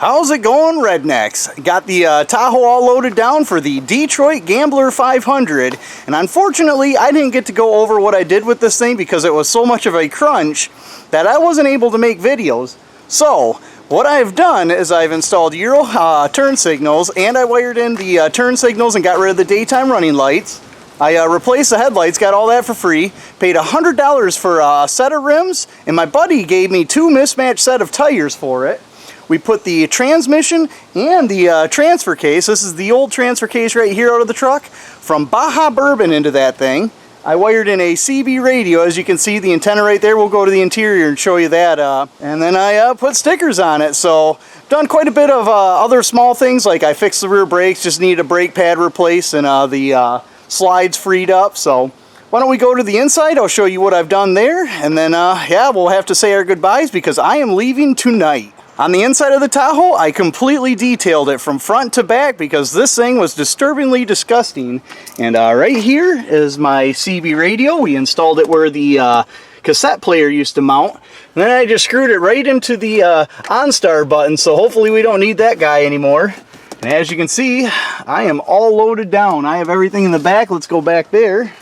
How's it going, rednecks? Got the Tahoe all loaded down for the Detroit Gambler 500, and unfortunately I didn't get to go over what I did with this thing because it was so much of a crunch that I wasn't able to make videos. So what I've done is I've installed Euro turn signals, and I wired in the turn signals and got rid of the daytime running lights. I replaced the headlights, got all that for free, paid $100 for a set of rims, and my buddy gave me 2 mismatched set of tires for it. We put the transmission and the transfer case, this is the old transfer case right here out of the truck, from Baja Bourbon into that thing. I wired in a CB radio, as you can see the antenna right there. We'll go to the interior and show you that. And then I put stickers on it. So done quite a bit of other small things, like I fixed the rear brakes, just needed a brake pad replaced, and the slides freed up. So why don't we go to the inside? I'll show you what I've done there, and then yeah, we'll have to say our goodbyes because I am leaving tonight. On the inside of the Tahoe, I completely detailed it from front to back because this thing was disturbingly disgusting. And right here is my CB radio. We installed it where the cassette player used to mount. And then I just screwed it right into the OnStar button, so hopefully we don't need that guy anymore. And as you can see, I am all loaded down. I have everything in the back. Let's go back there.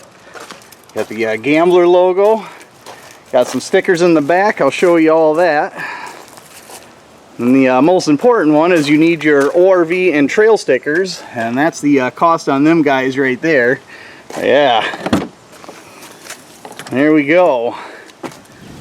Got the Gambler logo. Got some stickers in the back. I'll show you all that. And the most important one is you need your ORV and trail stickers, and that's the cost on them guys right there. Yeah, there we go.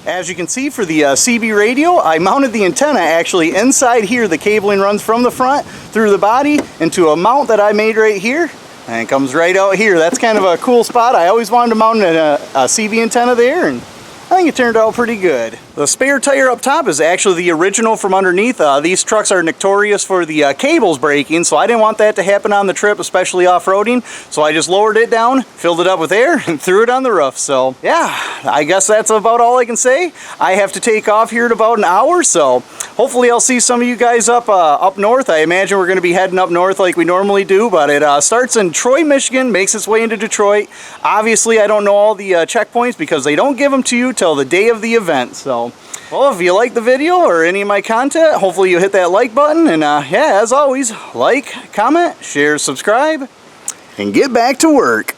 As you can see, for the CB radio, I mounted the antenna actually inside here. The cabling runs from the front through the body into a mount that I made right here, and it comes right out here. That's kind of a cool spot. I always wanted to mount a CB antenna there, and I think it turned out pretty good. The spare tire up top is actually the original from underneath. These trucks are notorious for the cables breaking, so I didn't want that to happen on the trip, especially off-roading. So I just lowered it down, filled it up with air, and threw it on the roof. So yeah, I guess that's about all I can say. I have to take off here in about an hour, so hopefully I'll see some of you guys up north. I imagine we're going to be heading up north like we normally do, but it starts in Troy, Michigan, makes its way into Detroit. Obviously, I don't know all the checkpoints because they don't give them to you till the day of the event. So, well, if you like the video or any of my content, hopefully you hit that like button. And yeah, as always, like, comment, share, subscribe, and get back to work.